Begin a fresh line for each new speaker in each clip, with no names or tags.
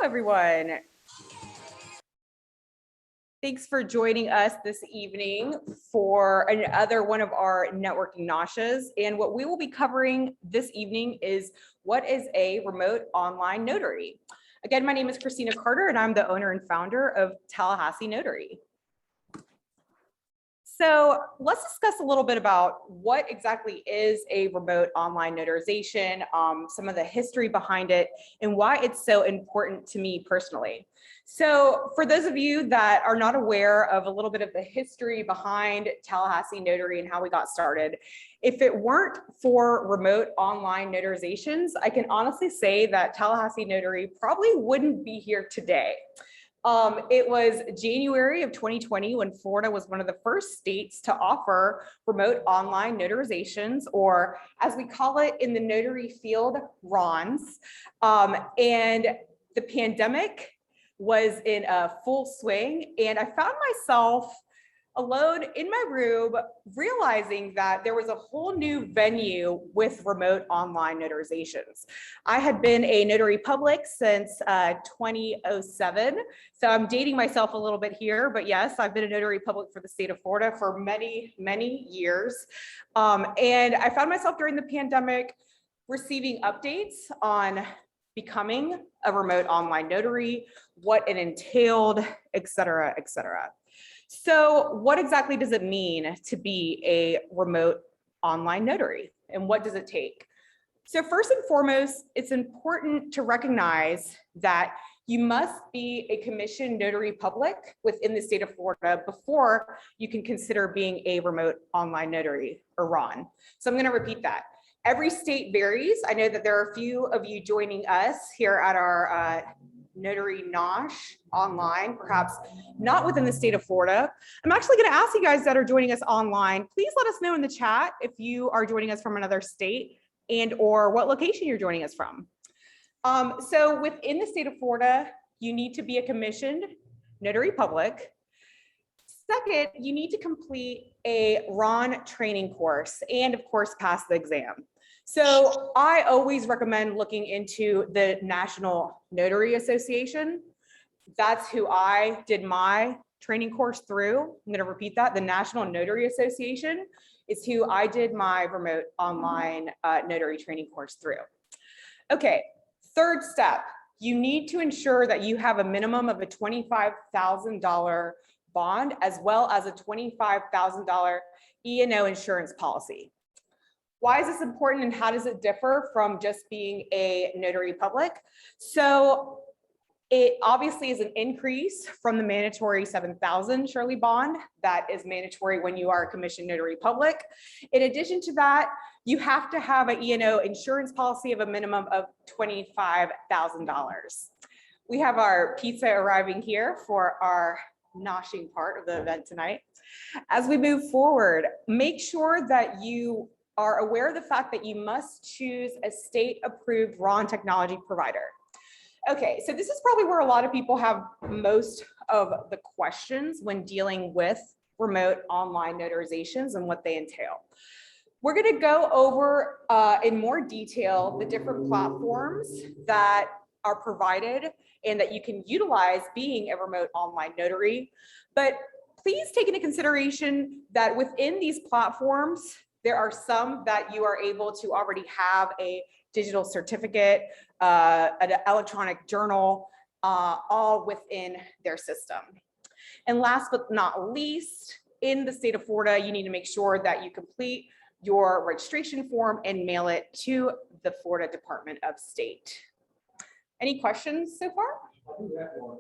everyone. Thanks for joining us this evening for another one of our networking noshes. And what we will be covering this evening is what is a remote online notary. Again, my name is Christina Carter and I'm the owner and founder of Tallahassee Notary. So let's discuss a little bit about what exactly is a remote online notarization, some of the history behind it, and why it's so important to me personally. So for those of you that are not aware of a little bit of the history behind Tallahassee Notary and how we got started, if it weren't for remote online notarizations, I can honestly say that Tallahassee Notary probably wouldn't be here today. It was January of 2020 when Florida was one of the first states to offer remote online notarizations, or as we call it in the notary field, RONs. And the pandemic was in a full swing, and I found myself alone in my room, realizing that there was a whole new venue with remote online notarizations. I had been a notary public since 2007. So I'm dating myself a little bit here, but yes, I've been a notary public for the state of Florida for many, many years. And I found myself during the pandemic receiving updates on becoming a remote online notary, what it entailed, et cetera, et cetera. So what exactly does it mean to be a remote online notary, and what does it take? So first and foremost, it's important to recognize that you must be a commissioned notary public within the state of Florida before you can consider being a remote online notary, or RON. So I'm going to repeat that. Every state varies. I know that there are a few of you joining us here at our Notary Nosh online, perhaps not within the state of Florida. I'm actually going to ask you guys that are joining us online, please let us know in the chat if you are joining us from another state and or what location you're joining us from. So within the state of Florida, you need to be a commissioned notary public. Second, you need to complete a RON training course and of course pass the exam. So I always recommend looking into the National Notary Association. That's who I did my training course through. I'm going to repeat that. The National Notary Association is who I did my remote online notary training course through. Okay, third step, you need to ensure that you have a minimum of a $25,000 bond as well as a $25,000 E&O insurance policy. Why is this important and how does it differ from just being a notary public? So it obviously is an increase from the mandatory $7,000 Shirley bond that is mandatory when you are a commissioned notary public. In addition to that, you have to have an E&O insurance policy of a minimum of $25,000. We have our pizza arriving here for our noshing part of the event tonight. As we move forward, make sure that you are aware of the fact that you must choose a state-approved RON technology provider. Okay, so this is probably where a lot of people have most of the questions when dealing with remote online notarizations and what they entail. We're going to go over in more detail the different platforms that are provided and that you can utilize being a remote online notary. But please take into consideration that within these platforms, there are some that you are able to already have a digital certificate, an electronic journal, all within their system. And last but not least, in the state of Florida, you need to make sure that you complete your registration form and mail it to the Florida Department of State. Any questions so far?
I do have one.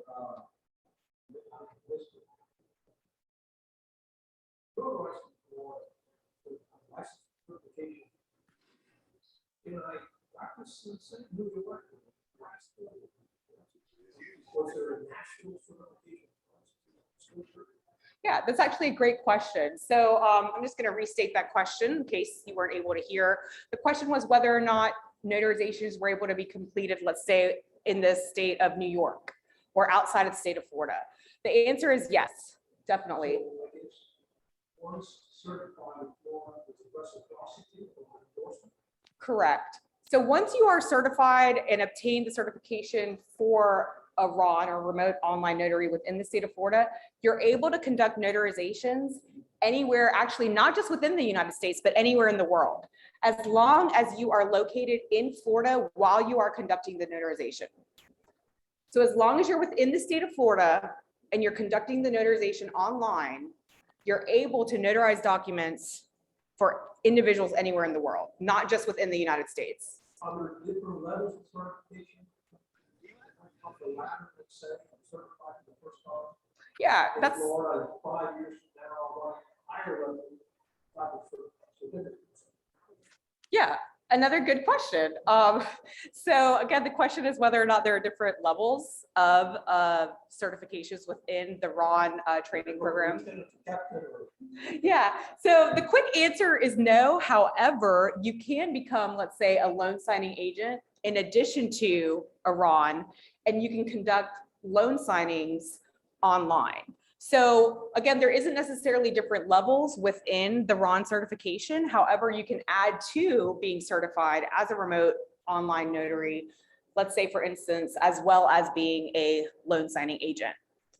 License certification. Can I practice and say who you work with? Was there a national certification?
Yeah, that's actually a great question. So I'm just going to restate that question in case you weren't able to hear. The question was whether or not notarizations were able to be completed, let's say, in the state of New York or outside of the state of Florida. The answer is yes, definitely.
Once certified for the reciprocity or endorsement?
Correct. So once you are certified and obtain the certification for a RON or remote online notary within the state of Florida, you're able to conduct notarizations anywhere, actually not just within the United States, but anywhere in the world, as long as you are located in Florida while you are conducting the notarization. So as long as you're within the state of Florida and you're conducting the notarization online, you're able to notarize documents for individuals anywhere in the world, not just within the United States.
Are there different levels of certification? Of the ladder, let's say, I'm certified for the first time.
Yeah,
In
that's,
Florida, 5 years from now, I want higher level certificate.
yeah, another good question. So again, the question is whether or not there are different levels of certifications within the RON training program.
Lieutenant to captain or-
Yeah, so the quick answer is no. However, you can become, let's say, a loan signing agent in addition to a RON, and you can conduct loan signings online. So again, there isn't necessarily different levels within the RON certification. However, you can add to being certified as a remote online notary, let's say, for instance, as well as being a loan signing agent.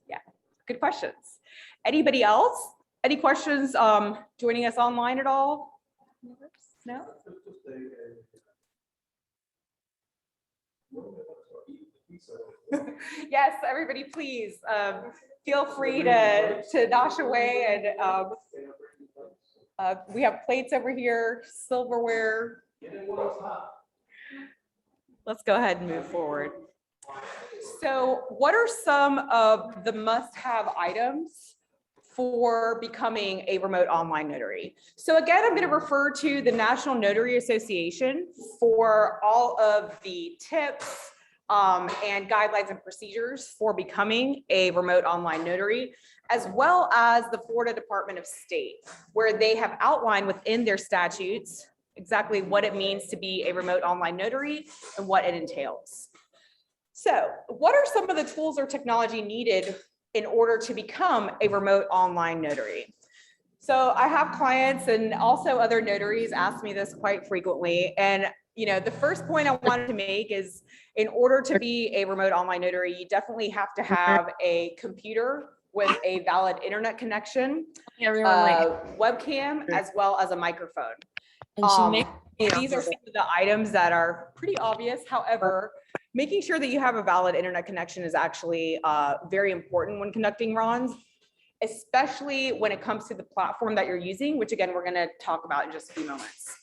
Yeah, good questions. Anybody else? Any questions joining us online at all? No? Yes, everybody, please feel free to nosh away, and we have plates over here, silverware. Let's go ahead and move forward. So what are some of the must-have items for becoming a remote online notary? So again, I'm going to refer to the National Notary Association for all of the tips and guidelines and procedures for becoming a remote online notary, as well as the Florida Department of State, where they have outlined within their statutes exactly what it means to be a remote online notary and what it entails. So what are some of the tools or technology needed in order to become a remote online notary? So I have clients and also other notaries ask me this quite frequently. And the first point I wanted to make is, in order to be a remote online notary, you definitely have to have a computer with a valid internet connection, webcam, as well as a microphone. These are some of the items that are pretty obvious. However, making sure that you have a valid internet connection is actually very important when conducting RONs, especially when it comes to the platform that you're using, which again, we're going to talk about in just a few moments.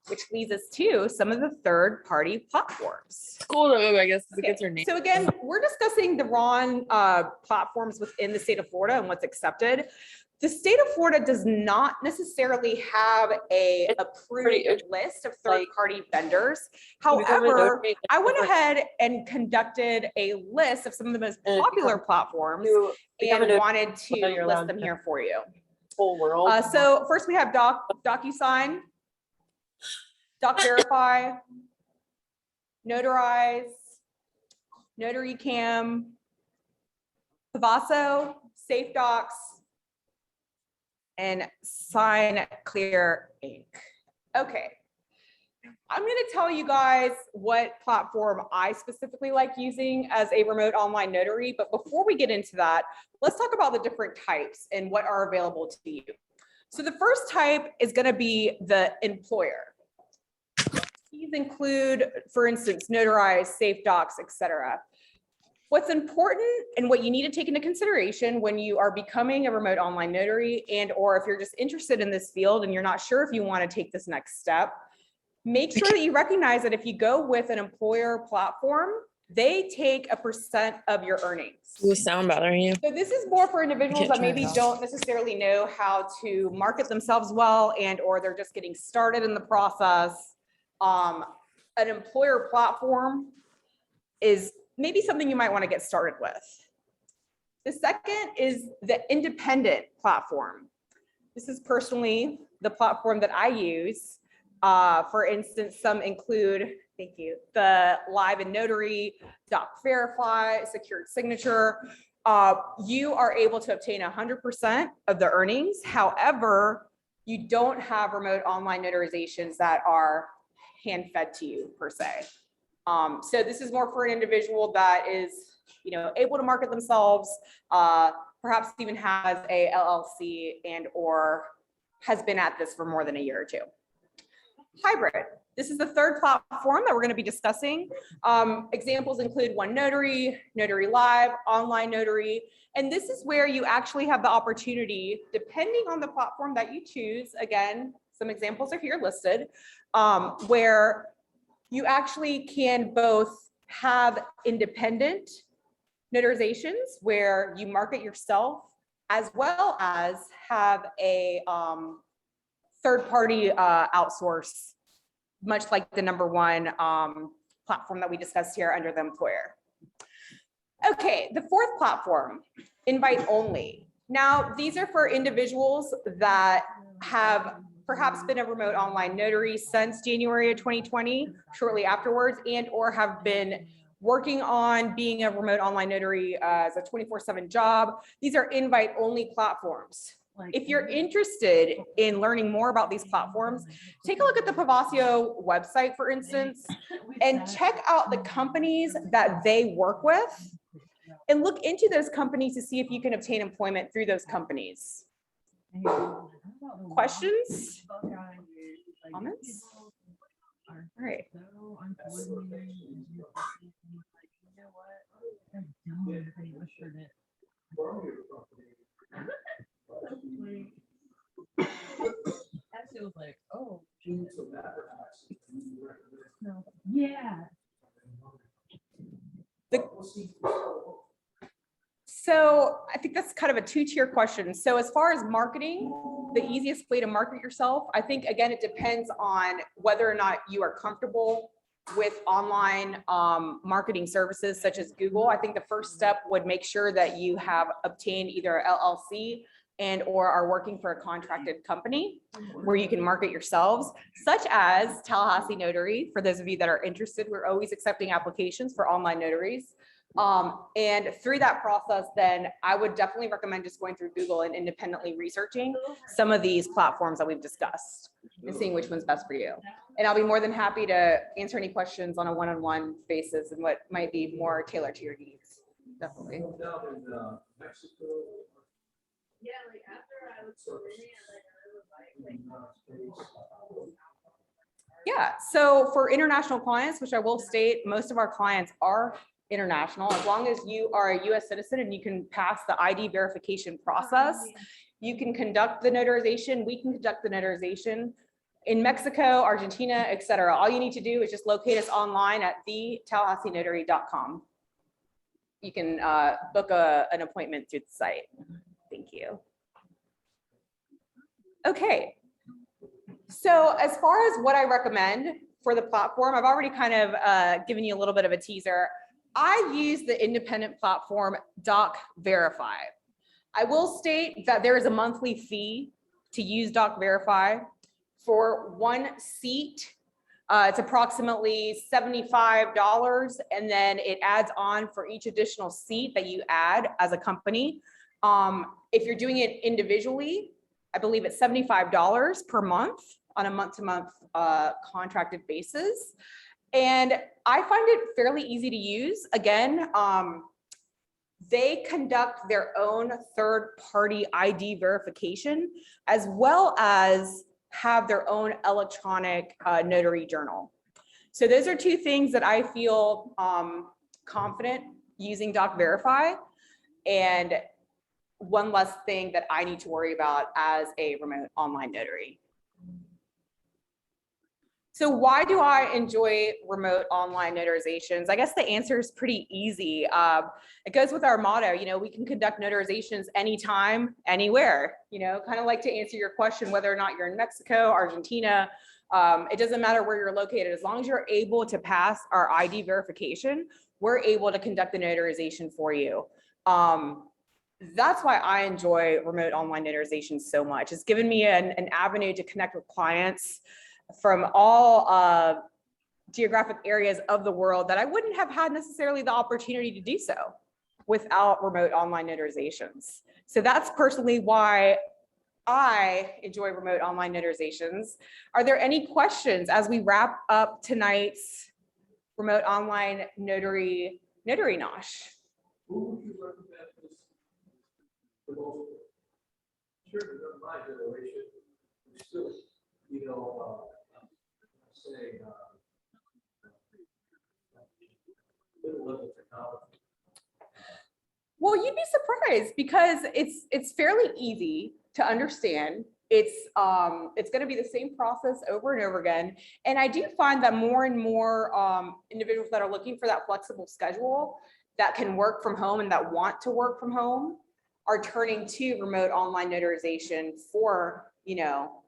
Which leads us to some of the third-party platforms.
Cool, I guess.
Okay. So again, we're discussing the RON platforms within the state of Florida and what's accepted. The state of Florida does not necessarily have a approved list of third-party vendors. However, I went ahead and conducted a list of some of the most popular platforms and wanted to list them here for you.
Whole world.
So first we have DocuSign, DocVerify, Notarize, Notarycom, Pavaso, SafeDocs, and Sign Clear Inc. Okay, I'm going to tell you guys what platform I specifically like using as a remote online notary. But before we get into that, let's talk about the different types and what are available to you. So the first type is going to be the employer. These include, for instance, Notarize, SafeDocs, etc. What's important and what you need to take into consideration when you are becoming a remote online notary, and or if you're just interested in this field and you're not sure if you want to take this next step, make sure that you recognize that if you go with an employer platform, they take a % of your earnings.
Does the sound bothering you?
So this is more for individuals that maybe don't necessarily know how to market themselves well, and or they're just getting started in the process. An employer platform is maybe something you might want to get started with. The second is the independent platform. This is personally the platform that I use. For instance, some include, thank you, the Live and Notary, DocVerify, Secured Signature. You are able to obtain 100% of the earnings. However, you don't have remote online notarizations that are hand-fed to you per se. So this is more for an individual that is able to market themselves, perhaps even has a LLC and or has been at this for more than a year or two. Hybrid. This is the third platform that we're going to be discussing. Examples include One Notary, Notary Live, Online Notary, and this is where you actually have the opportunity, depending on the platform that you choose. Again, some examples are here listed, where you actually can both have independent notarizations where you market yourself, as well as have a third-party outsource, much like the number one platform that we discussed here under the employer. Okay, the fourth platform, invite only. Now, these are for individuals that have perhaps been a remote online notary since January of 2020, shortly afterwards, and or have been working on being a remote online notary as a 24/7 job. These are invite only platforms. If you're interested in learning more about these platforms, take a look at the Pavacio website, for instance, and check out the companies that they work with and look into those companies to see if you can obtain employment through those companies. Questions? Comments? All right.
Actually was like, oh, no. Yeah.
So I think that's kind of a two-tier question. So as far as marketing, the easiest way to market yourself, I think, again, it depends on whether or not you are comfortable with online marketing services such as Google. I think the first step would make sure that you have obtained either a LLC and or are working for a contracted company where you can market yourselves, such as Tallahassee Notary. For those of you that are interested, we're always accepting applications for online notaries. And through that process, then I would definitely recommend just going through Google and independently researching some of these platforms that we've discussed and seeing which one's best for you. And I'll be more than happy to answer any questions on a one-on-one basis and what might be more tailored to your needs. Definitely.
Down in Mexico.
Yeah, like after I was living
Yeah, so for international clients, which I will state, most of our clients are international. As long as you are a US citizen and you can pass the ID verification process, you can conduct the notarization. We can conduct the notarization in Mexico, Argentina, etc. All you need to do is just locate us online at thetallahasseenotary.com. You can book an appointment through the site. Thank you. Okay. So as far as what I recommend for the platform, I've already kind of given you a little bit of a teaser. I use the independent platform Doc Verify. I will state that there is a monthly fee to use Doc Verify for one seat. It's approximately $75, and then it adds on for each additional seat that you add as a company. If you're doing it individually, I believe it's $75 per month on a month-to-month contracted basis. And I find it fairly easy to use. Again, they conduct their own third-party ID verification, as well as have their own electronic notary journal. So those are two things that I feel confident using Doc Verify, and one less thing that I need to worry about as a remote online notary. So why do I enjoy remote online notarizations? I guess the answer is pretty easy. It goes with our motto, we can conduct notarizations anytime, anywhere, kind of like to answer your question, whether or not you're in Mexico, Argentina, it doesn't matter where you're located. As long as you're able to pass our ID verification, we're able to conduct the notarization for you. That's why I enjoy remote online notarization so much. It's given me an avenue to connect with clients from all geographic areas of the world that I wouldn't have had necessarily the opportunity to do so without remote online notarizations. So that's personally why I enjoy remote online notarizations. Are there any questions as we wrap up tonight's remote online notary Nosh?
Who would you recommend this the most? Sure, my generation, we still, you know, say, middle level technology.
Well, you'd be surprised because it's fairly easy to understand. It's going to be the same process over and over again. And I do find that more and more individuals that are looking for that flexible schedule that can work from home and that want to work from home are turning to remote online notarization for, you know,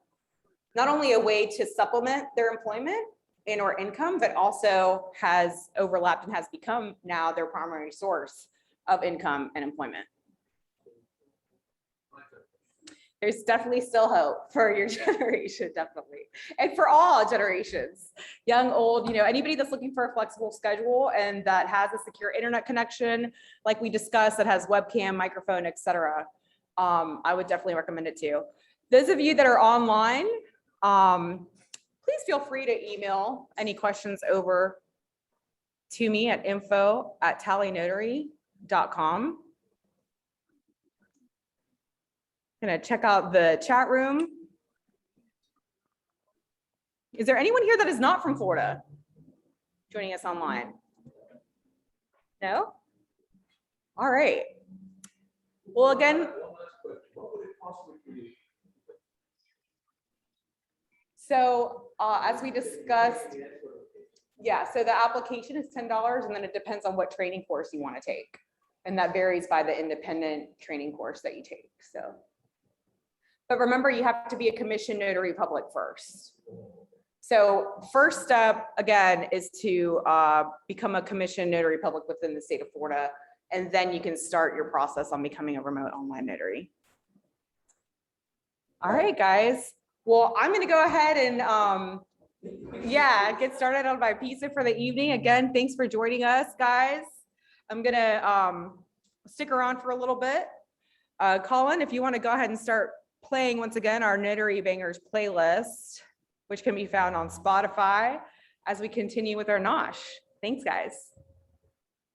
not only a way to supplement their employment and or income, but also has overlapped and has become now their primary source of income and employment. There's definitely still hope for your generation, definitely. And for all generations, young, old, you know, anybody that's looking for a flexible schedule and that has a secure internet connection, like we discussed, that has webcam, microphone, etc. I would definitely recommend it too. Those of you that are online, please feel free to email any questions over to me at info@tallynotary.com. Gonna check out the chat room. Is there anyone here that is not from Florida joining us online? No? All right. Well, again,
One last question. What would it possibly be?
so as we discussed, yeah, so the application is $10 and then it depends on what training course you want to take. And that varies by the independent training course that you take, so. But remember, you have to be a commissioned notary public first. So first step, again, is to become a commissioned notary public within the state of Florida, and then you can start your process on becoming a remote online notary. All right, guys. Well, I'm gonna go ahead and get started on my pizza for the evening. Again, thanks for joining us, guys. I'm gonna stick around for a little bit. Colin, if you want to go ahead and start playing once again our Notary Bangers playlist, which can be found on Spotify as we continue with our Nosh. Thanks, guys.